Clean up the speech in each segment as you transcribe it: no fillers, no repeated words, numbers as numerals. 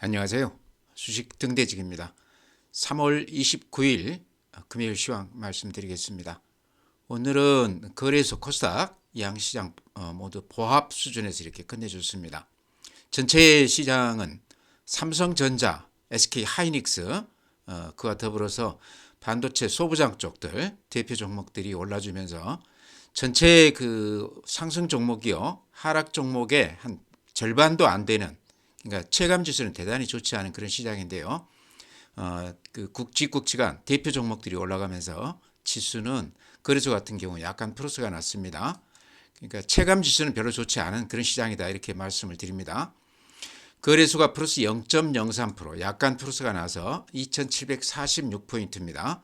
안녕하세요. 주식 등대직입니다. 3월 29일 금요일 시황 말씀드리겠습니다. 오늘은 거래소 코스닥 양시장 모두 보합 수준에서 이렇게 끝내줬습니다. 전체 시장은 삼성전자, SK하이닉스 그와 더불어서 반도체 소부장 쪽들 대표 종목들이 올라주면서 전체 그 상승 종목이요 하락 종목의 한 절반도 안 되는, 그러니까 체감 지수는 대단히 좋지 않은 그런 시장인데요. 그 국지간 대표 종목들이 올라가면서 지수는 거래소 같은 경우 약간 플러스가 났습니다. 그러니까 체감 지수는 별로 좋지 않은 그런 시장이다 이렇게 말씀을 드립니다. 거래소가 플러스 0.03%, 약간 플러스가 나서 2746포인트입니다.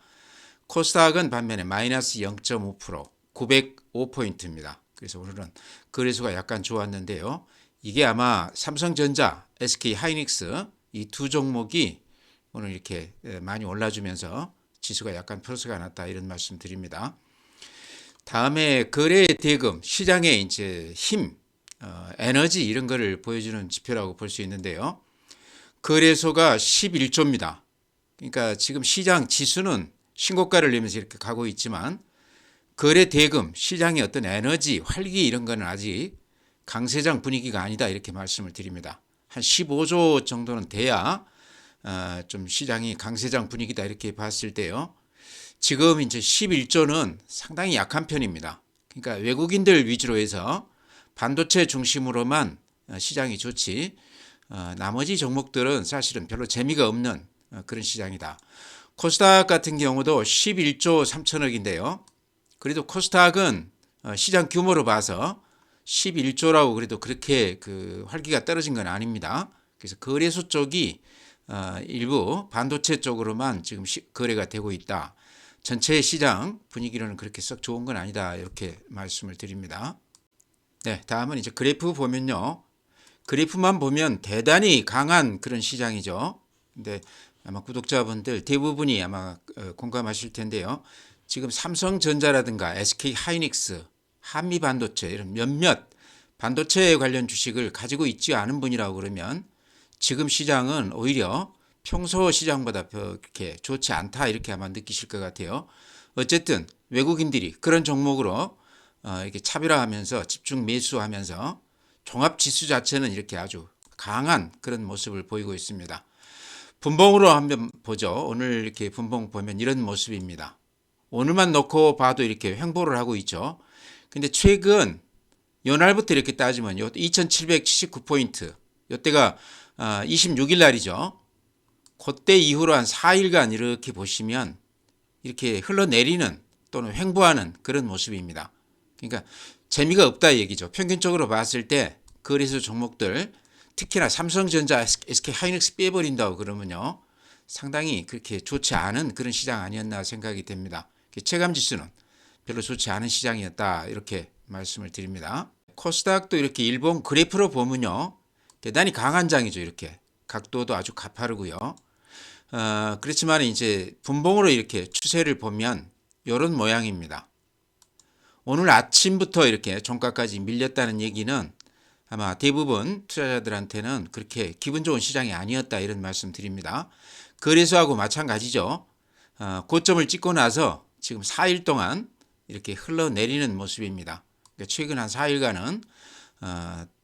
코스닥은 반면에 마이너스 0.5%, 905포인트입니다. 그래서 오늘은 거래소가 약간 좋았는데요. 이게 아마 삼성전자, SK하이닉스 이 두 종목이 오늘 이렇게 많이 올라주면서 지수가 약간 플러스가 났다 이런 말씀 드립니다. 다음에 거래 대금, 시장의 이제 힘, 에너지 이런 거를 보여주는 지표라고 볼 수 있는데요. 거래소가 11조입니다. 그러니까 지금 시장 지수는 신고가를 내면서 이렇게 가고 있지만 거래 대금, 시장의 어떤 에너지, 활기 이런 거는 아직 강세장 분위기가 아니다 이렇게 말씀을 드립니다. 한 15조 정도는 돼야 좀 시장이 강세장 분위기다 이렇게 봤을 때요. 지금 이제 11조는 상당히 약한 편입니다. 그러니까 외국인들 위주로 해서 반도체 중심으로만 시장이 좋지 나머지 종목들은 사실은 별로 재미가 없는 그런 시장이다. 코스닥 같은 경우도 11조 3천억인데요. 그래도 코스닥은 시장 규모로 봐서 11조라고 그래도 그렇게 그 활기가 떨어진 건 아닙니다. 그래서 거래소 쪽이 일부 반도체 쪽으로만 지금 거래가 되고 있다. 전체 시장 분위기로는 그렇게 썩 좋은 건 아니다 이렇게 말씀을 드립니다. 네, 다음은 이제 그래프 보면요. 그래프만 보면 대단히 강한 그런 시장이죠. 근데 아마 구독자분들 대부분이 아마 공감하실 텐데요. 지금 삼성전자라든가 SK하이닉스, 한미반도체 이런 몇몇 반도체 관련 주식을 가지고 있지 않은 분이라고 그러면 지금 시장은 오히려 평소 시장보다 그렇게 좋지 않다 이렇게 아마 느끼실 것 같아요. 어쨌든 외국인들이 그런 종목으로 이렇게 차별화하면서 집중 매수하면서 종합지수 자체는 이렇게 아주 강한 그런 모습을 보이고 있습니다. 분봉으로 한번 보죠. 오늘 이렇게 분봉 보면 이런 모습입니다. 오늘만 놓고 봐도 이렇게 횡보를 하고 있죠. 근데 최근 연말부터 이렇게 따지면 2779포인트, 이때가 26일 날이죠. 그때 이후로 한 4일간 이렇게 보시면 이렇게 흘러내리는 또는 횡보하는 그런 모습입니다. 그러니까 재미가 없다 얘기죠. 평균적으로 봤을 때 거래소 종목들 특히나 삼성전자, SK하이닉스 빼버린다고 그러면요. 상당히 그렇게 좋지 않은 그런 시장 아니었나 생각이 됩니다. 체감지수는 별로 좋지 않은 시장이었다 이렇게 말씀을 드립니다. 코스닥도 이렇게 일본 그래프로 보면요. 대단히 강한 장이죠. 이렇게 각도도 아주 가파르고요. 그렇지만 이제 분봉으로 이렇게 추세를 보면 이런 모양입니다. 오늘 아침부터 이렇게 종가까지 밀렸다는 얘기는 아마 대부분 투자자들한테는 그렇게 기분 좋은 시장이 아니었다 이런 말씀 드립니다. 거래소하고 마찬가지죠. 고점을 찍고 나서 지금 4일 동안 이렇게 흘러내리는 모습입니다. 그러니까 최근 한 4일간은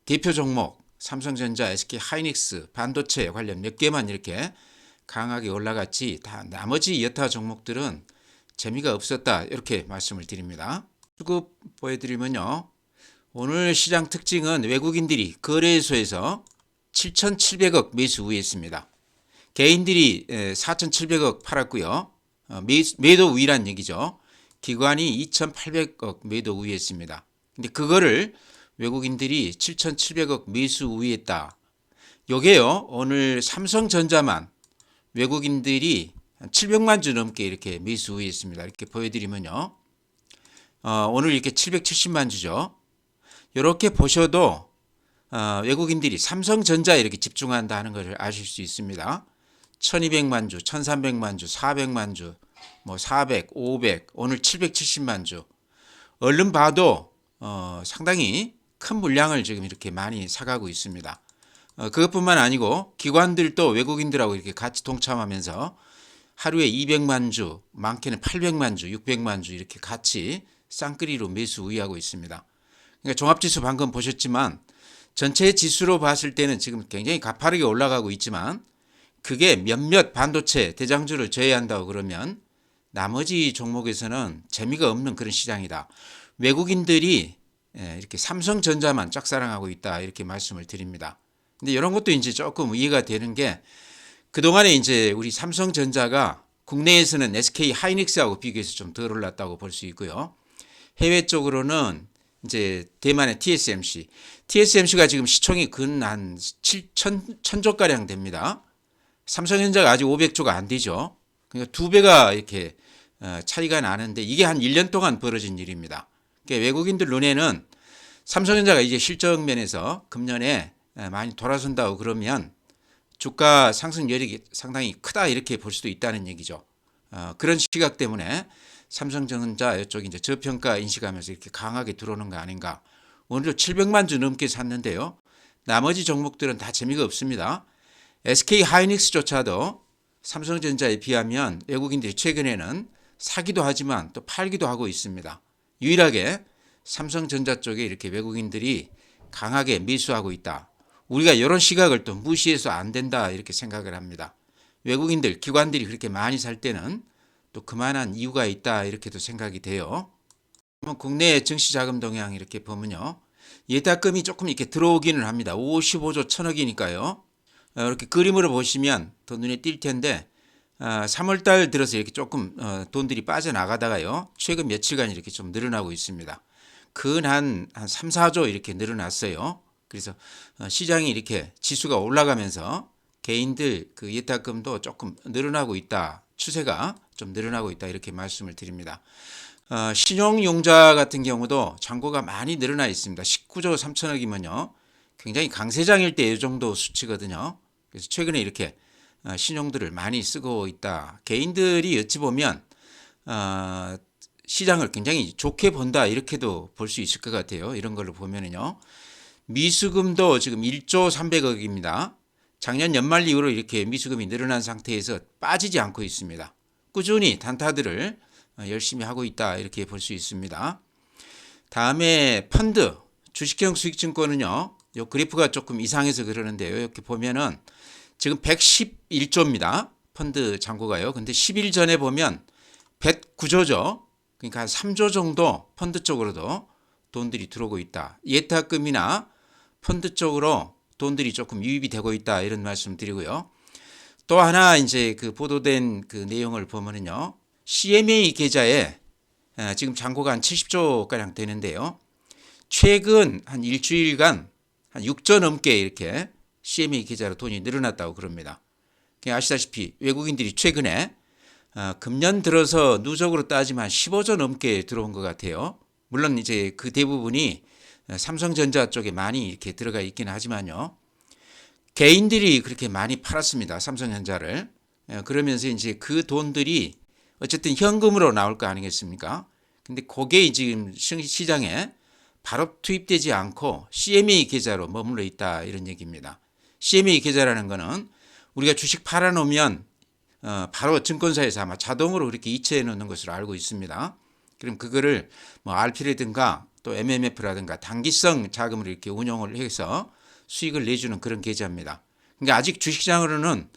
대표 종목 삼성전자, SK하이닉스, 반도체 관련 몇 개만 이렇게 강하게 올라갔지 다 나머지 여타 종목들은 재미가 없었다 이렇게 말씀을 드립니다. 수급 보여드리면요. 오늘 시장 특징은 외국인들이 거래소에서 7,700억 매수 우위했습니다. 개인들이 4,700억 팔았고요. 매도 우위란 얘기죠. 기관이 2,800억 매도 우위했습니다. 근데 그거를 외국인들이 7,700억 매수 우위했다. 요게요. 오늘 삼성전자만 외국인들이 700만 주 넘게 이렇게 매수 우위했습니다. 이렇게 보여드리면요. 오늘 이렇게 770만 주죠. 이렇게 보셔도 외국인들이 삼성전자에 이렇게 집중한다는 것을 아실 수 있습니다. 1200만 주, 1300만 주, 400만 주, 뭐 400, 500, 오늘 770만 주. 얼른 봐도 상당히 큰 물량을 지금 이렇게 많이 사가고 있습니다. 그것뿐만 아니고 기관들도 외국인들하고 이렇게 같이 동참하면서 하루에 200만 주, 많게는 800만 주, 600만 주 이렇게 같이 쌍끌이로 매수 우위하고 있습니다. 그러니까 종합지수 방금 보셨지만 전체 지수로 봤을 때는 지금 굉장히 가파르게 올라가고 있지만 그게 몇몇 반도체 대장주를 제외한다고 그러면 나머지 종목에서는 재미가 없는 그런 시장이다. 외국인들이 이렇게 삼성전자만 짝사랑하고 있다 이렇게 말씀을 드립니다. 근데 이런 것도 이제 조금 이해가 되는 게 그동안에 이제 우리 삼성전자가 국내에서는 SK 하이닉스하고 비교해서 좀 덜 올랐다고 볼 수 있고요. 해외 쪽으로는 이제 대만의 TSMC가 지금 시총이 근 한 7천조 가량 됩니다. 삼성전자가 아직 500조가 안 되죠. 그러니까 두 배가 이렇게 차이가 나는데 이게 한 1년 동안 벌어진 일입니다. 그러니까 외국인들 눈에는 삼성전자가 이제 실적 면에서 금년에 많이 돌아선다고 그러면 주가 상승 여력이 상당히 크다 이렇게 볼 수도 있다는 얘기죠. 그런 시각 때문에 삼성전자 이쪽이 이제 저평가 인식하면서 이렇게 강하게 들어오는 거 아닌가. 오늘도 700만 주 넘게 샀는데요. 나머지 종목들은 다 재미가 없습니다. SK 하이닉스조차도 삼성전자에 비하면 외국인들이 최근에는 사기도 하지만 또 팔기도 하고 있습니다. 유일하게 삼성전자 쪽에 이렇게 외국인들이 강하게 매수하고 있다. 우리가 이런 시각을 또 무시해서 안 된다 이렇게 생각을 합니다. 외국인들, 기관들이 그렇게 많이 살 때는 또 그만한 이유가 있다 이렇게도 생각이 돼요. 국내 증시 자금 동향 이렇게 보면요. 예탁금이 조금 이렇게 들어오기는 합니다. 55조 1000억이니까요. 이렇게 그림으로 보시면 더 눈에 띌 텐데 3월달 들어서 이렇게 조금 돈들이 빠져나가다가요. 최근 며칠간 이렇게 좀 늘어나고 있습니다. 근 한 3, 4조 이렇게 늘어났어요. 그래서 시장이 이렇게 지수가 올라가면서 개인들 그 예탁금도 조금 늘어나고 있다. 추세가 좀 늘어나고 있다 이렇게 말씀을 드립니다. 신용융자 같은 경우도 잔고가 많이 늘어나 있습니다. 19조 3천억이면요. 굉장히 강세장일 때 이 정도 수치거든요. 그래서 최근에 이렇게 신용들을 많이 쓰고 있다. 개인들이 어찌 보면 시장을 굉장히 좋게 본다 이렇게도 볼 수 있을 것 같아요. 이런 걸로 보면은요. 미수금도 지금 1조 300억입니다. 작년 연말 이후로 이렇게 미수금이 늘어난 상태에서 빠지지 않고 있습니다. 꾸준히 단타들을 열심히 하고 있다 이렇게 볼 수 있습니다. 다음에 펀드, 주식형 수익증권은요. 이 그래프가 조금 이상해서 그러는데요. 이렇게 보면은 지금 111조입니다. 펀드 잔고가요. 근데 10일 전에 보면 109조죠. 그러니까 한 3조 정도 펀드 쪽으로도 돈들이 들어오고 있다. 예탁금이나 펀드 쪽으로 돈들이 조금 유입이 되고 있다. 이런 말씀 드리고요. 또 하나 이제 그 보도된 그 내용을 보면은요. CMA 계좌에 지금 잔고가 한 70조 가량 되는데요. 최근 한 일주일간 한 6조 넘게 이렇게 CMA 계좌로 돈이 늘어났다고 그럽니다. 아시다시피 외국인들이 최근에 금년 들어서 누적으로 따지면 한 15조 넘게 들어온 것 같아요. 물론 이제 그 대부분이 삼성전자 쪽에 많이 이렇게 들어가 있긴 하지만요. 개인들이 그렇게 많이 팔았습니다. 삼성전자를. 그러면서 이제 그 돈들이 어쨌든 현금으로 나올 거 아니겠습니까? 근데 그게 지금 시장에 바로 투입되지 않고 CMA 계좌로 머물러 있다 이런 얘기입니다. CMA 계좌라는 거는 우리가 주식 팔아놓으면 바로 증권사에서 아마 자동으로 그렇게 이체해 놓는 것으로 알고 있습니다. 그럼 그거를 뭐 RP라든가 또 MMF라든가 단기성 자금으로 이렇게 운용을 해서 수익을 내주는 그런 계좌입니다. 그러니까 아직 주식시장으로는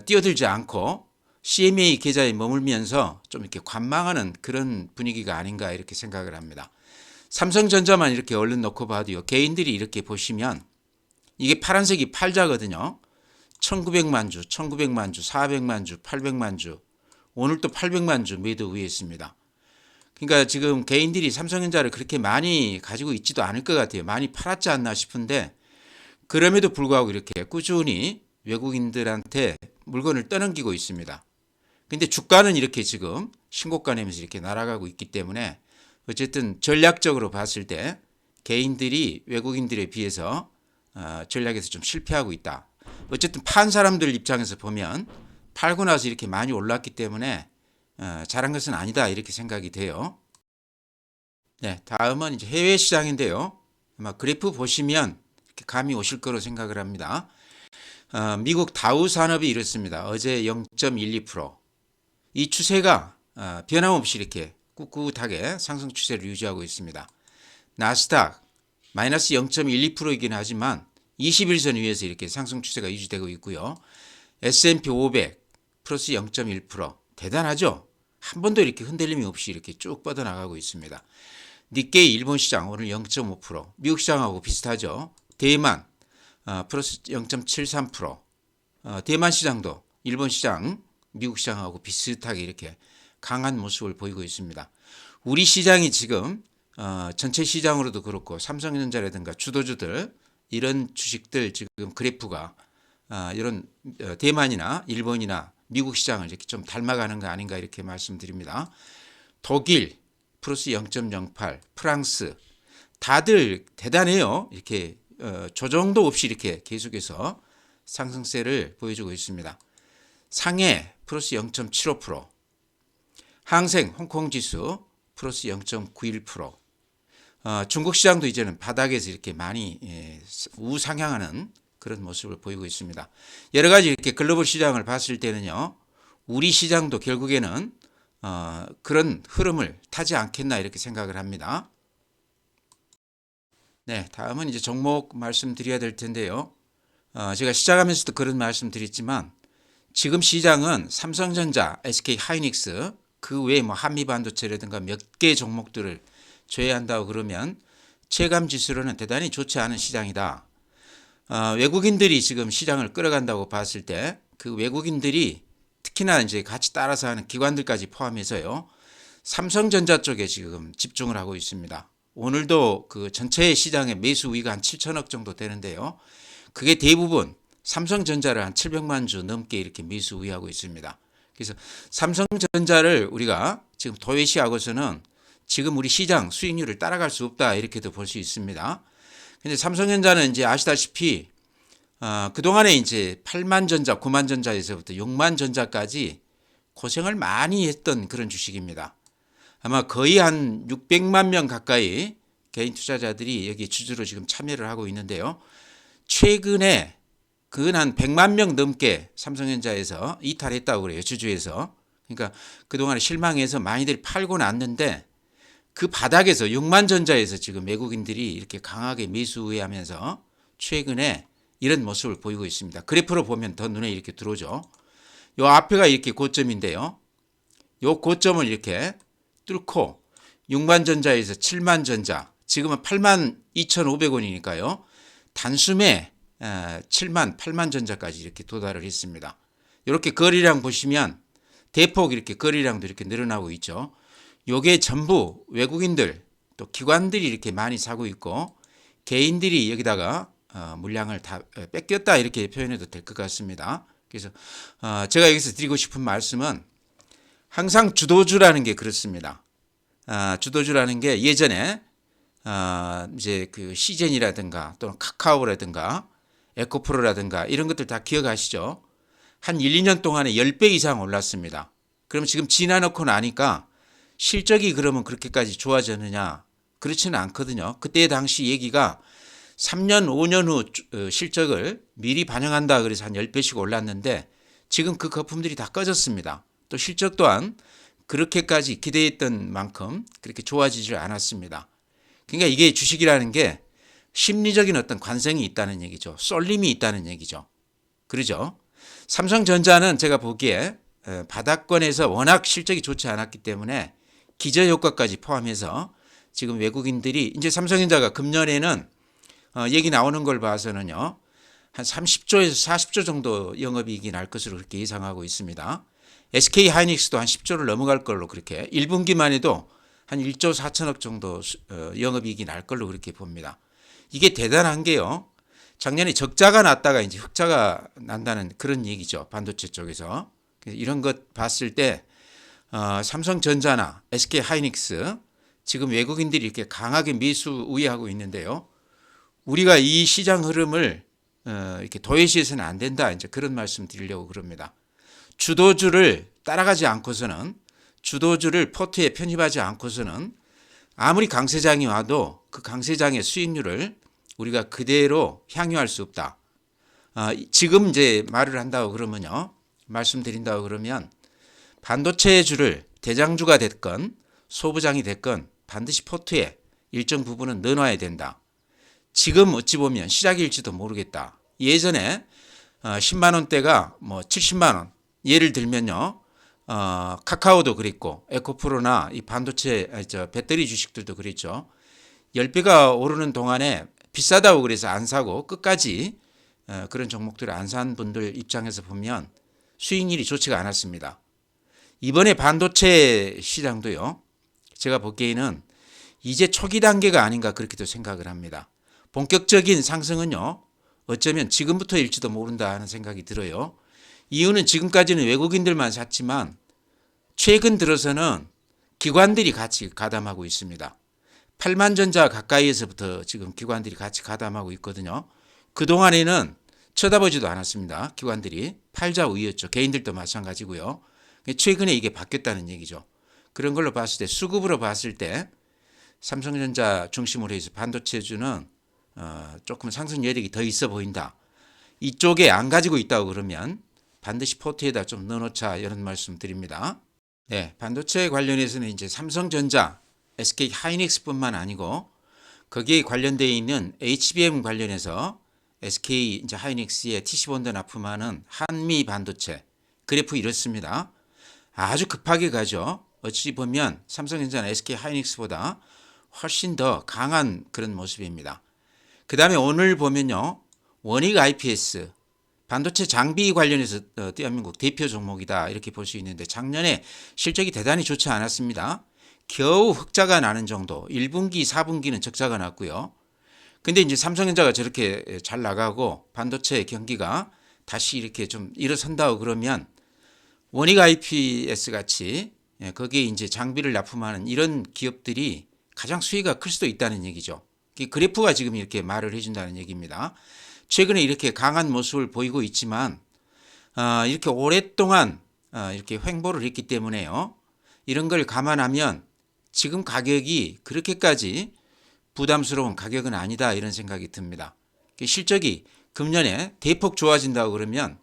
뛰어들지 않고 CMA 계좌에 머물면서 좀 이렇게 관망하는 그런 분위기가 아닌가 이렇게 생각을 합니다. 삼성전자만 이렇게 얼른 놓고 봐도요. 개인들이 이렇게 보시면 이게 파란색이 팔자거든요. 1900만 주, 1900만 주, 400만 주, 800만 주. 오늘 또 800만 주 매도 위에 있습니다. 그러니까 지금 개인들이 삼성전자를 그렇게 많이 가지고 있지도 않을 것 같아요. 많이 팔았지 않나 싶은데 그럼에도 불구하고 이렇게 꾸준히 외국인들한테 물건을 떠넘기고 있습니다. 근데 주가는 이렇게 지금 신고가 내면서 이렇게 날아가고 있기 때문에 어쨌든 전략적으로 봤을 때 개인들이 외국인들에 비해서 전략에서 좀 실패하고 있다. 어쨌든 판 사람들 입장에서 보면 팔고 나서 이렇게 많이 올랐기 때문에 잘한 것은 아니다 이렇게 생각이 돼요. 네, 다음은 이제 해외 시장인데요. 아마 그래프 보시면 이렇게 감이 오실 거로 생각을 합니다. 미국 다우 산업이 이렇습니다. 어제 0.12%. 이 추세가 변함없이 이렇게 꿋꿋하게 상승 추세를 유지하고 있습니다. 나스닥 마이너스 0.12%이긴 하지만 21선 위에서 이렇게 상승 추세가 유지되고 있고요. S&P 500 플러스 0.1%. 대단하죠? 한 번도 이렇게 흔들림이 없이 이렇게 쭉 뻗어나가고 있습니다. 니케이 일본 시장 오늘 0.5%, 미국 시장하고 비슷하죠. 대만 플러스 0.73%, 대만 시장도 일본 시장, 미국 시장하고 비슷하게 이렇게 강한 모습을 보이고 있습니다. 우리 시장이 지금 전체 시장으로도 그렇고 삼성전자라든가 주도주들 이런 주식들 지금 그래프가 이런 대만이나 일본이나 미국 시장을 이렇게 좀 닮아가는 거 아닌가 이렇게 말씀드립니다. 독일 플러스 0.08, 프랑스 다들 대단해요. 이렇게 조정도 없이 이렇게 계속해서 상승세를 보여주고 있습니다. 상해 플러스 0.75%, 항생 홍콩 지수 플러스 0.91%. 중국 시장도 이제는 바닥에서 이렇게 많이 우상향하는 그런 모습을 보이고 있습니다. 여러 가지 이렇게 글로벌 시장을 봤을 때는요, 우리 시장도 결국에는 그런 흐름을 타지 않겠나 이렇게 생각을 합니다. 네, 다음은 이제 종목 말씀드려야 될 텐데요. 제가 시작하면서도 그런 말씀 드렸지만 지금 시장은 삼성전자, SK 하이닉스 그 외에 뭐 한미반도체라든가 몇 개 종목들을 제외한다고 그러면 체감 지수로는 대단히 좋지 않은 시장이다. 외국인들이 지금 시장을 끌어간다고 봤을 때 그 외국인들이 특히나 이제 같이 따라서 하는 기관들까지 포함해서요. 삼성전자 쪽에 지금 집중을 하고 있습니다. 오늘도 그 전체 시장의 매수 우위가 한 7천억 정도 되는데요. 그게 대부분 삼성전자를 한 700만 주 넘게 이렇게 매수 우위하고 있습니다. 그래서 삼성전자를 우리가 지금 도외시하고서는 지금 우리 시장 수익률을 따라갈 수 없다 이렇게도 볼 수 있습니다. 근데 삼성전자는 이제 아시다시피 그동안에 이제 8만 전자, 9만 전자에서부터 6만 전자까지 고생을 많이 했던 그런 주식입니다. 아마 거의 한 600만 명 가까이 개인 투자자들이 여기 주주로 지금 참여를 하고 있는데요. 최근에 근 한 100만 명 넘게 삼성전자에서 이탈했다고 그래요. 주주에서. 그러니까 그동안에 실망해서 많이들 팔고 났는데 그 바닥에서 6만 전자에서 지금 외국인들이 이렇게 강하게 매수 우회하면서 최근에 이런 모습을 보이고 있습니다. 그래프로 보면 더 눈에 이렇게 들어오죠. 요 앞에가 이렇게 고점인데요. 요 고점을 이렇게 뚫고 6만 전자에서 7만 전자, 지금은 8만 2,500원이니까요. 단숨에 7만, 8만 전자까지 이렇게 도달을 했습니다. 이렇게 거래량 보시면 대폭 이렇게 거래량도 이렇게 늘어나고 있죠. 요게 전부 외국인들 또 기관들이 이렇게 많이 사고 있고 개인들이 여기다가 물량을 다 뺏겼다 이렇게 표현해도 될 것 같습니다. 그래서 제가 여기서 드리고 싶은 말씀은 항상 주도주라는 게 그렇습니다. 주도주라는 게 예전에 이제 그 시젠이라든가 또는 카카오라든가 에코프로라든가 이런 것들 다 기억하시죠? 한 1, 2년 동안에 10배 이상 올랐습니다. 그럼 지금 지나놓고 나니까 실적이 그러면 그렇게까지 좋아졌느냐? 그렇지는 않거든요. 그때 당시 얘기가 3년, 5년 후 실적을 미리 반영한다 그래서 한 10배씩 올랐는데 지금 그 거품들이 다 꺼졌습니다. 또 실적 또한 그렇게까지 기대했던 만큼 그렇게 좋아지질 않았습니다. 그러니까 이게 주식이라는 게 심리적인 어떤 관성이 있다는 얘기죠. 쏠림이 있다는 얘기죠. 그러죠? 삼성전자는 제가 보기에 바닥권에서 워낙 실적이 좋지 않았기 때문에 기저효과까지 포함해서 지금 외국인들이 이제 삼성전자가 금년에는 얘기 나오는 걸 봐서는요. 한 30조에서 40조 정도 영업이익이 날 것으로 그렇게 예상하고 있습니다. SK 하이닉스도 한 10조를 넘어갈 걸로 그렇게 1분기만 해도 한 1조 4천억 정도 영업이익이 날 걸로 그렇게 봅니다. 이게 대단한 게요. 작년에 적자가 났다가 이제 흑자가 난다는 그런 얘기죠. 반도체 쪽에서. 이런 것 봤을 때 삼성전자나 SK 하이닉스 지금 외국인들이 이렇게 강하게 매수 우위하고 있는데요. 우리가 이 시장 흐름을 이렇게 도외시해서는 안 된다. 이제 그런 말씀 드리려고 그럽니다. 주도주를 따라가지 않고서는 주도주를 포트에 편입하지 않고서는 아무리 강세장이 와도 그 강세장의 수익률을 우리가 그대로 향유할 수 없다. 지금 이제 말을 한다고 그러면요. 말씀드린다고 그러면 반도체주를 대장주가 됐건 소부장이 됐건 반드시 포트에 일정 부분은 넣어놔야 된다. 지금 어찌 보면 시작일지도 모르겠다. 예전에 10만 원대가 뭐 70만 원. 예를 들면요. 카카오도 그랬고 에코프로나 이 반도체 배터리 주식들도 그랬죠. 10배가 오르는 동안에 비싸다고 그래서 안 사고 끝까지 그런 종목들을 안 산 분들 입장에서 보면 수익률이 좋지가 않았습니다. 이번에 반도체 시장도요. 제가 보기에는 이제 초기 단계가 아닌가 그렇게도 생각을 합니다. 본격적인 상승은요. 어쩌면 지금부터일지도 모른다 하는 생각이 들어요. 이유는 지금까지는 외국인들만 샀지만 최근 들어서는 기관들이 같이 가담하고 있습니다. 8만 전자 가까이에서부터 지금 기관들이 같이 가담하고 있거든요. 그동안에는 쳐다보지도 않았습니다. 기관들이 팔자우였죠. 개인들도 마찬가지고요. 최근에 이게 바뀌었다는 얘기죠. 그런 걸로 봤을 때 수급으로 봤을 때 삼성전자 중심으로 해서 반도체주는 조금 상승 여력이 더 있어 보인다. 이쪽에 안 가지고 있다고 그러면 반드시 포트에다 좀 넣어놓자 이런 말씀 드립니다. 네, 반도체 관련해서는 이제 삼성전자, SK 하이닉스뿐만 아니고 거기에 관련되어 있는 HBM 관련해서 SK 이제 하이닉스의 TC본드 납품하는 한미 반도체 그래프 이렇습니다. 아주 급하게 가죠. 어찌 보면 삼성전자는 SK 하이닉스보다 훨씬 더 강한 그런 모습입니다. 그 다음에 오늘 보면요. 원익 IPS 반도체 장비 관련해서 대한민국 대표 종목이다 이렇게 볼 수 있는데 작년에 실적이 대단히 좋지 않았습니다. 겨우 흑자가 나는 정도 1분기 4분기는 적자가 났고요. 근데 이제 삼성전자가 저렇게 잘 나가고 반도체 경기가 다시 이렇게 좀 일어선다고 그러면 원익 IPS 같이 거기에 이제 장비를 납품하는 이런 기업들이 가장 수익가 클 수도 있다는 얘기죠. 그래프가 지금 이렇게 말을 해준다는 얘기입니다. 최근에 이렇게 강한 모습을 보이고 있지만 이렇게 오랫동안 이렇게 횡보를 했기 때문에요. 이런 걸 감안하면 지금 가격이 그렇게까지 부담스러운 가격은 아니다 이런 생각이 듭니다. 실적이 금년에 대폭 좋아진다고 그러면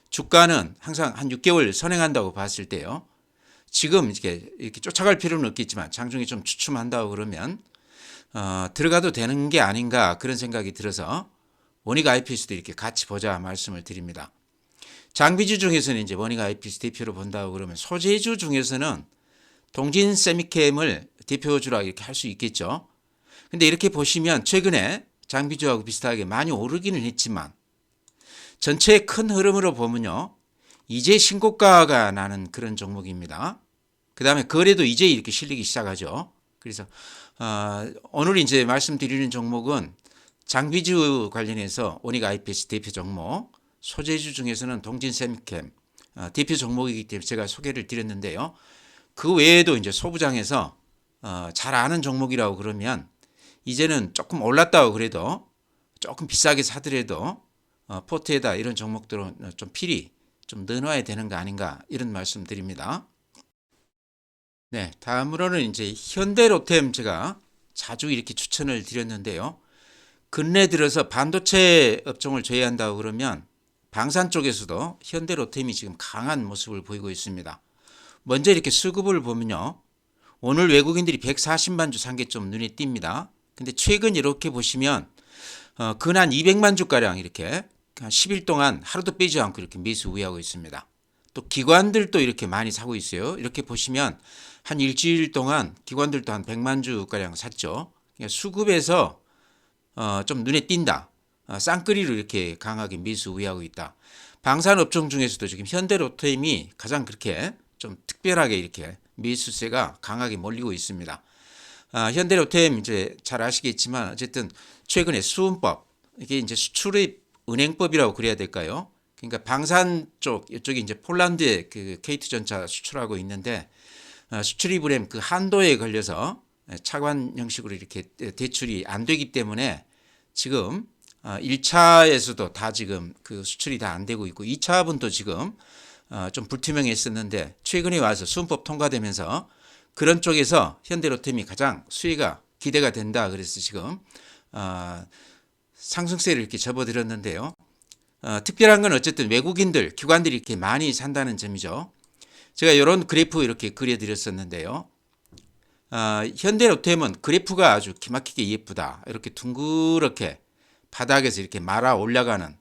주가는 항상 한 6개월 선행한다고 봤을 때요. 지금 이렇게 쫓아갈 필요는 없겠지만 장중에 좀 주춤한다고 그러면 들어가도 되는 게 아닌가 그런 생각이 들어서 원익 IPS도 이렇게 같이 보자 말씀을 드립니다. 장비주 중에서는 이제 원익 IPS 대표로 본다고 그러면 소재주 중에서는 동진 세미캠을 대표주라 이렇게 할 수 있겠죠. 근데 이렇게 보시면 최근에 장비주하고 비슷하게 많이 오르기는 했지만 전체의 큰 흐름으로 보면요. 이제 신고가가 나는 그런 종목입니다. 그 다음에 거래도 이제 이렇게 실리기 시작하죠. 그래서 오늘 이제 말씀드리는 종목은 장비주 관련해서 원익 IPS 대표 종목, 소재주 중에서는 동진 세미캠 대표 종목이기 때문에 제가 소개를 드렸는데요. 그 외에도 이제 소부장에서 잘 아는 종목이라고 그러면 이제는 조금 올랐다고 그래도 조금 비싸게 사더라도 포트에다 이런 종목들은 좀 필히 좀 넣어놔야 되는 거 아닌가 이런 말씀 드립니다. 네, 다음으로는 이제 현대로템 제가 자주 이렇게 추천을 드렸는데요. 근래 들어서 반도체 업종을 제외한다고 그러면 방산 쪽에서도 현대로템이 지금 강한 모습을 보이고 있습니다. 먼저 이렇게 수급을 보면요. 오늘 외국인들이 140만 주 산 게 좀 눈에 띕니다. 근데 최근 이렇게 보시면 근한 200만 주가량 이렇게 한 10일 동안 하루도 빼지 않고 이렇게 매수 우회하고 있습니다. 또 기관들도 이렇게 많이 사고 있어요. 이렇게 보시면 한 일주일 동안 기관들도 한 100만 주가량 샀죠. 그러니까 수급에서 좀 눈에 띈다. 쌍끌이로 이렇게 강하게 매수 우회하고 있다. 방산업종 중에서도 지금 현대로템이 가장 그렇게 좀 특별하게 이렇게 매수세가 강하게 몰리고 있습니다. 현대로템 이제 잘 아시겠지만 어쨌든 최근에 수은법 이게 이제 수출입 은행법이라고 그래야 될까요? 그러니까 방산 쪽 이쪽이 이제 폴란드에 그 KT전차 수출하고 있는데 수출입 은행 그 한도에 걸려서 차관 형식으로 이렇게 대출이 안 되기 때문에 지금 1차에서도 다 지금 그 수출이 다 안 되고 있고 2차분도 지금 좀 불투명했었는데 최근에 와서 수은법 통과되면서 그런 쪽에서 현대로템이 가장 수혜가 기대가 된다. 그래서 지금 상승세를 이렇게 접어들었는데요. 특별한 건 어쨌든 외국인들, 기관들이 이렇게 많이 산다는 점이죠. 제가 이런 그래프 이렇게 그려드렸었는데요. 현대로템은 그래프가 아주 기막히게 예쁘다. 이렇게 둥그렇게 바닥에서 이렇게 말아 올라가는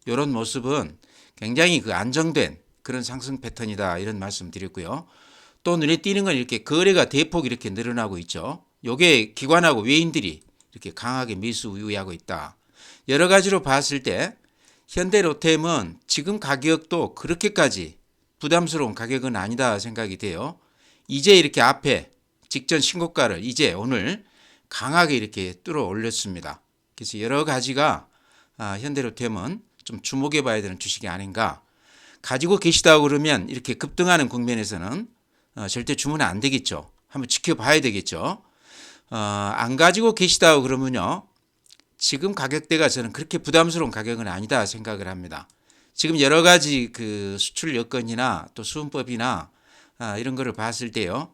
이런 모습은 굉장히 그 안정된 그런 상승 패턴이다. 이런 말씀 드렸고요. 또 눈에 띄는 건 이렇게 거래가 대폭 이렇게 늘어나고 있죠. 요게 기관하고 외인들이 이렇게 강하게 매수 우위하고 있다. 여러 가지로 봤을 때 현대로템은 지금 가격도 그렇게까지 부담스러운 가격은 아니다 생각이 돼요. 이제 이렇게 앞에 직전 신고가를 이제 오늘 강하게 이렇게 뚫어 올렸습니다. 그래서 여러 가지가 현대로템은 좀 주목해 봐야 되는 주식이 아닌가. 가지고 계시다고 그러면 이렇게 급등하는 국면에서는 절대 주문 안 되겠죠. 한번 지켜봐야 되겠죠. 안 가지고 계시다고 그러면요. 지금 가격대가 저는 그렇게 부담스러운 가격은 아니다 생각을 합니다. 지금 여러 가지 그 수출 여건이나 또 수은법이나 이런 거를 봤을 때요.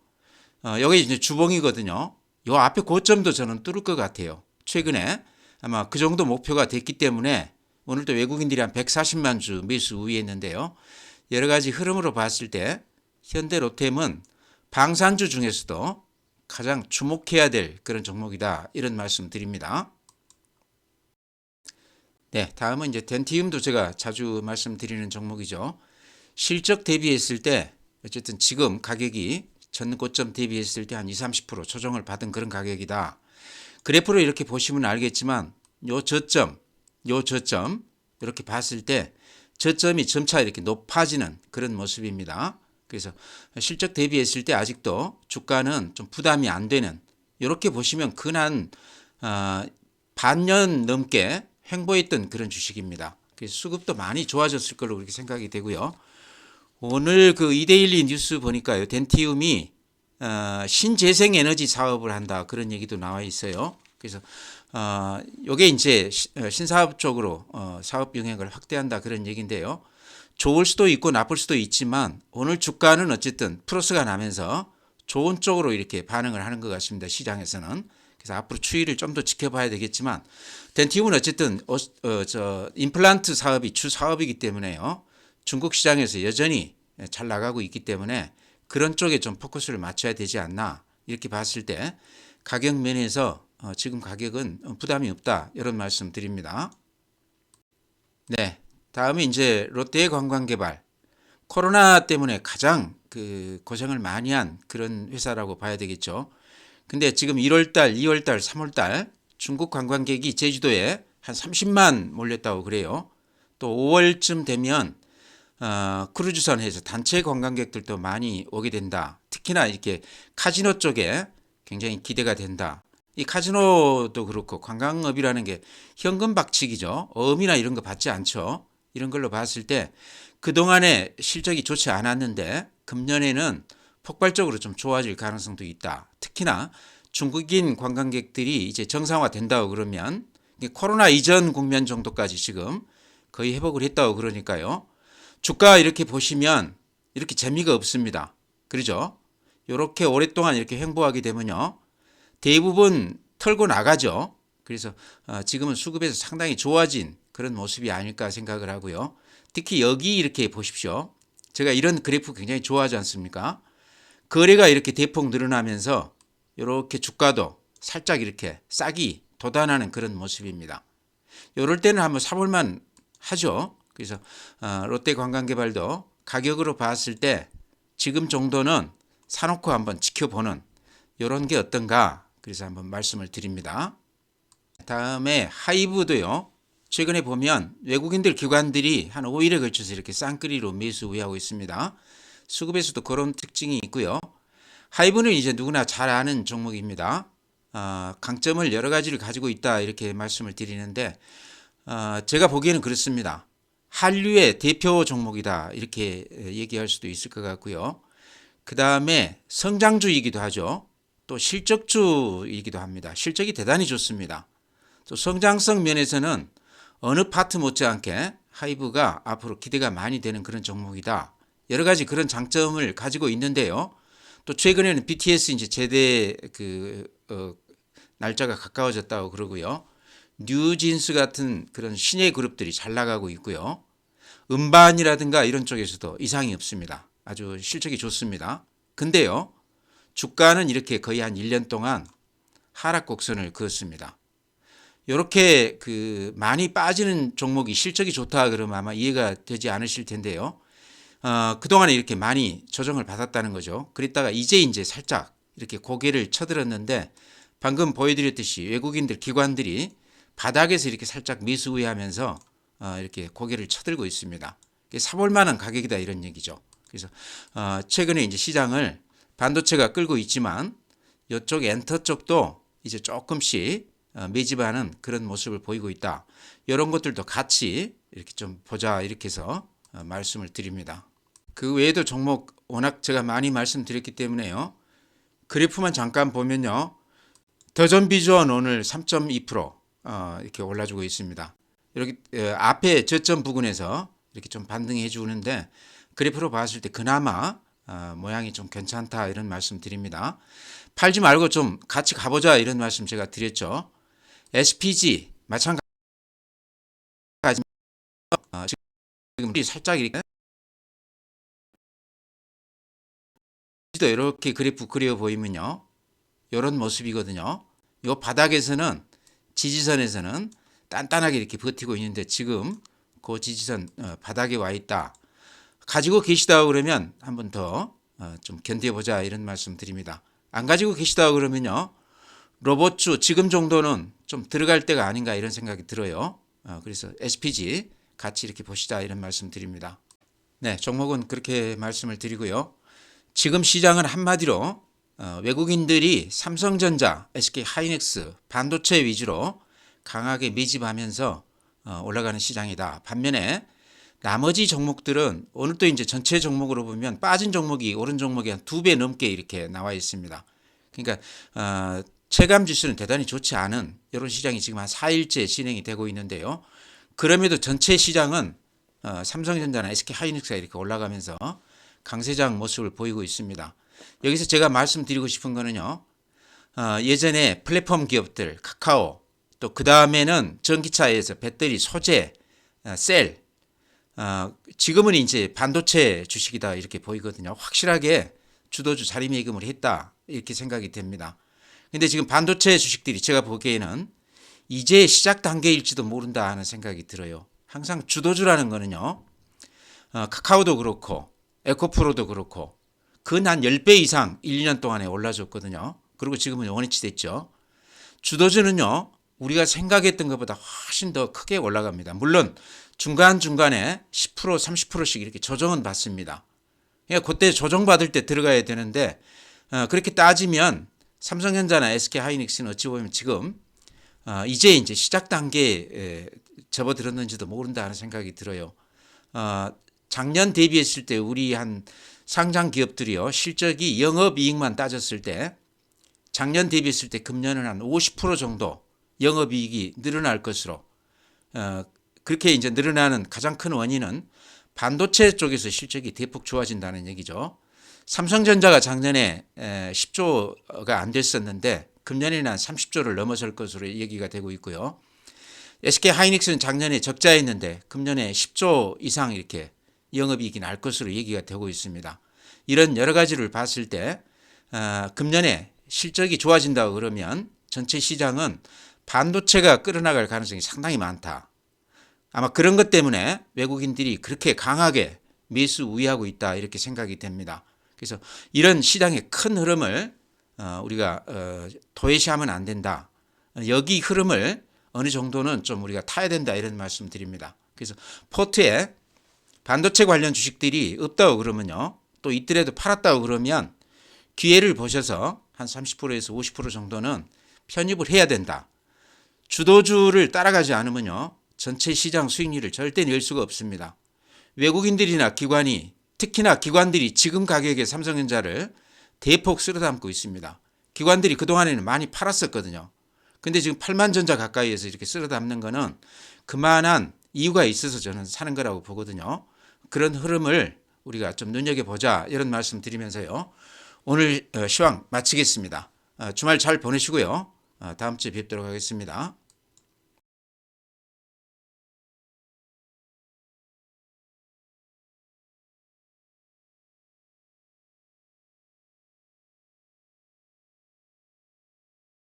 여기 이제 주봉이거든요. 요 앞에 고점도 저는 뚫을 것 같아요. 최근에 아마 그 정도 목표가 됐기 때문에 오늘도 외국인들이 한 140만 주 매수 우위했는데요. 여러 가지 흐름으로 봤을 때 현대로템은 방산주 중에서도 가장 주목해야 될 그런 종목이다. 이런 말씀 드립니다. 네, 다음은 이제 덴티움도 제가 자주 말씀드리는 종목이죠. 실적 대비했을 때 어쨌든 지금 가격이 전 고점 대비했을 때 한 20-30% 조정을 받은 그런 가격이다. 그래프로 이렇게 보시면 알겠지만 요 저점 이렇게 봤을 때 저점이 점차 이렇게 높아지는 그런 모습입니다. 그래서 실적 대비했을 때 아직도 주가는 좀 부담이 안 되는 이렇게 보시면 근한 반년 넘게 횡보했던 그런 주식입니다. 그래서 수급도 많이 좋아졌을 걸로 그렇게 생각이 되고요. 오늘 그 이데일리 뉴스 보니까요. 덴티움이 신재생에너지 사업을 한다 그런 얘기도 나와 있어요. 그래서 요게 이제 신사업 쪽으로 사업 영역을 확대한다 그런 얘기인데요. 좋을 수도 있고 나쁠 수도 있지만 오늘 주가는 어쨌든 플러스가 나면서 좋은 쪽으로 이렇게 반응을 하는 것 같습니다. 시장에서는. 그래서 앞으로 추이를 좀 더 지켜봐야 되겠지만 덴티움은 어쨌든 임플란트 사업이 주 사업이기 때문에요. 중국 시장에서 여전히 잘 나가고 있기 때문에 그런 쪽에 좀 포커스를 맞춰야 되지 않나 이렇게 봤을 때 가격 면에서 지금 가격은 부담이 없다 이런 말씀 드립니다. 네, 다음에 이제 롯데관광개발 코로나 때문에 가장 그 고생을 많이 한 그런 회사라고 봐야 되겠죠. 근데 지금 1월달, 2월달, 3월달 중국 관광객이 제주도에 한 30만 몰렸다고 그래요. 또 5월쯤 되면 크루즈선에서 단체 관광객들도 많이 오게 된다. 특히나 이렇게 카지노 쪽에 굉장히 기대가 된다. 이 카지노도 그렇고 관광업이라는 게 현금 박치기죠. 어음이나 이런 거 받지 않죠. 이런 걸로 봤을 때 그동안에 실적이 좋지 않았는데 금년에는 폭발적으로 좀 좋아질 가능성도 있다. 특히나 중국인 관광객들이 이제 정상화 된다고 그러면 코로나 이전 국면 정도까지 지금 거의 회복을 했다고 그러니까요. 주가 이렇게 보시면 이렇게 재미가 없습니다. 그러죠? 이렇게 오랫동안 이렇게 횡보하게 되면요. 대부분 털고 나가죠. 그래서 지금은 수급에서 상당히 좋아진 그런 모습이 아닐까 생각을 하고요. 특히 여기 이렇게 보십시오. 제가 이런 그래프 굉장히 좋아하지 않습니까? 거래가 이렇게 대폭 늘어나면서 이렇게 주가도 살짝 이렇게 싹이 돋아나는 그런 모습입니다. 이럴 때는 한번 사볼만 하죠. 그래서 롯데관광개발도 가격으로 봤을 때 지금 정도는 사놓고 한번 지켜보는 이런 게 어떤가 그래서 한번 말씀을 드립니다. 다음에 하이브도요. 최근에 보면 외국인들 기관들이 한 5일에 걸쳐서 이렇게 쌍끌이로 매수 우위하고 있습니다. 수급에서도 그런 특징이 있고요. 하이브는 이제 누구나 잘 아는 종목입니다. 강점을 여러 가지를 가지고 있다 이렇게 말씀을 드리는데 제가 보기에는 그렇습니다. 한류의 대표 종목이다 이렇게 얘기할 수도 있을 것 같고요. 그 다음에 성장주이기도 하죠. 또 실적주이기도 합니다. 실적이 대단히 좋습니다. 또 성장성 면에서는 어느 파트 못지않게 하이브가 앞으로 기대가 많이 되는 그런 종목이다. 여러 가지 그런 장점을 가지고 있는데요. 또 최근에는 BTS 이제 제대 날짜가 가까워졌다고 그러고요. 뉴진스 같은 그런 신예 그룹들이 잘 나가고 있고요. 음반이라든가 이런 쪽에서도 이상이 없습니다. 아주 실적이 좋습니다. 근데요, 주가는 이렇게 거의 한 1년 동안 하락 곡선을 그었습니다. 이렇게 많이 빠지는 종목이 실적이 좋다 그러면 아마 이해가 되지 않으실 텐데요. 그동안에 이렇게 많이 조정을 받았다는 거죠. 그랬다가 이제 살짝 이렇게 고개를 쳐들었는데 방금 보여드렸듯이 외국인들 기관들이 바닥에서 이렇게 살짝 매수 우회하면서 이렇게 고개를 쳐들고 있습니다. 사볼 만한 가격이다 이런 얘기죠. 그래서 최근에 이제 시장을 반도체가 끌고 있지만 이쪽 엔터 쪽도 이제 조금씩 매집하는 그런 모습을 보이고 있다. 이런 것들도 같이 이렇게 좀 보자 이렇게 해서 말씀을 드립니다. 그 외에도 종목 워낙 제가 많이 말씀드렸기 때문에요. 그래프만 잠깐 보면요. 더전비전 오늘 3.2% 이렇게 올라주고 있습니다. 이렇게 앞에 저점 부근에서 이렇게 좀 반등해 주는데 그래프로 봤을 때 그나마 모양이 좀 괜찮다 이런 말씀 드립니다. 팔지 말고 좀 같이 가보자 이런 말씀 제가 드렸죠. SPG 마찬가지 지금 살짝 이렇게 그래프 그려 보이면요. 이런 모습이거든요. 이 바닥에서는 지지선에서는 단단하게 이렇게 버티고 있는데 지금 그 지지선 바닥에 와 있다. 가지고 계시다 그러면 한 번 더 좀 견뎌보자 이런 말씀 드립니다. 안 가지고 계시다 그러면요. 로봇주 지금 정도는 좀 들어갈 때가 아닌가 이런 생각이 들어요. 그래서 SPG 같이 이렇게 보시자 이런 말씀 드립니다. 네, 종목은 그렇게 말씀을 드리고요. 지금 시장은 한마디로 외국인들이 삼성전자, SK하이닉스, 반도체 위주로 강하게 매집하면서 올라가는 시장이다. 반면에 나머지 종목들은 오늘 또 이제 전체 종목으로 보면 빠진 종목이 오른 종목이 한 2배 넘게 이렇게 나와 있습니다. 그러니까 체감 지수는 대단히 좋지 않은 이런 시장이 지금 한 4일째 진행이 되고 있는데요. 그럼에도 전체 시장은 삼성전자나 SK하이닉스가 이렇게 올라가면서 강세장 모습을 보이고 있습니다. 여기서 제가 말씀드리고 싶은 거는요. 예전에 플랫폼 기업들 카카오 또 그 다음에는 전기차에서 배터리 소재 셀 지금은 이제 반도체 주식이다 이렇게 보이거든요. 확실하게 주도주 자리매김을 했다 이렇게 생각이 됩니다. 근데 지금 반도체 주식들이 제가 보기에는 이제 시작 단계일지도 모른다 하는 생각이 들어요. 항상 주도주라는 거는요. 카카오도 그렇고 에코프로도 그렇고 근 한 10배 이상 1, 2년 동안에 올라줬거든요. 그리고 지금은 원위치 됐죠. 주도주는요. 우리가 생각했던 것보다 훨씬 더 크게 올라갑니다. 물론 중간중간에 10% 30%씩 이렇게 조정은 받습니다. 그러니까 그때 조정받을 때 들어가야 되는데 그렇게 따지면 삼성전자나 SK하이닉스는 어찌 보면 지금 이제 시작 단계에 접어들었는지도 모른다 하는 생각이 들어요. 작년 대비했을 때 우리 한 상장 기업들이요. 실적이 영업이익만 따졌을 때 작년 대비했을 때 금년은 한 50% 정도 영업이익이 늘어날 것으로 그렇게 이제 늘어나는 가장 큰 원인은 반도체 쪽에서 실적이 대폭 좋아진다는 얘기죠. 삼성전자가 작년에 10조가 안 됐었는데 금년에는 한 30조를 넘어설 것으로 얘기가 되고 있고요. SK하이닉스는 작년에 적자였는데 금년에 10조 이상 이렇게 영업이익이 날 것으로 얘기가 되고 있습니다. 이런 여러 가지를 봤을 때 금년에 실적이 좋아진다고 그러면 전체 시장은 반도체가 끌어나갈 가능성이 상당히 많다. 아마 그런 것 때문에 외국인들이 그렇게 강하게 매수 우위하고 있다 이렇게 생각이 됩니다. 그래서 이런 시장의 큰 흐름을 우리가 도외시하면 안 된다. 여기 흐름을 어느 정도는 좀 우리가 타야 된다 이런 말씀 드립니다. 그래서 포트에 반도체 관련 주식들이 없다고 그러면요. 또 있더라도 팔았다고 그러면 기회를 보셔서 한 30%에서 50% 정도는 편입을 해야 된다. 주도주를 따라가지 않으면요. 전체 시장 수익률을 절대 낼 수가 없습니다. 외국인들이나 기관이 특히나 기관들이 지금 가격에 삼성전자를 대폭 쓸어담고 있습니다. 기관들이 그동안에는 많이 팔았었거든요. 근데 지금 8만 전자 가까이에서 이렇게 쓸어담는 거는 그만한 이유가 있어서 저는 사는 거라고 보거든요. 그런 흐름을 우리가 좀 눈여겨보자 이런 말씀 드리면서요. 오늘 시황 마치겠습니다. 주말 잘 보내시고요. 다음 주에 뵙도록 하겠습니다.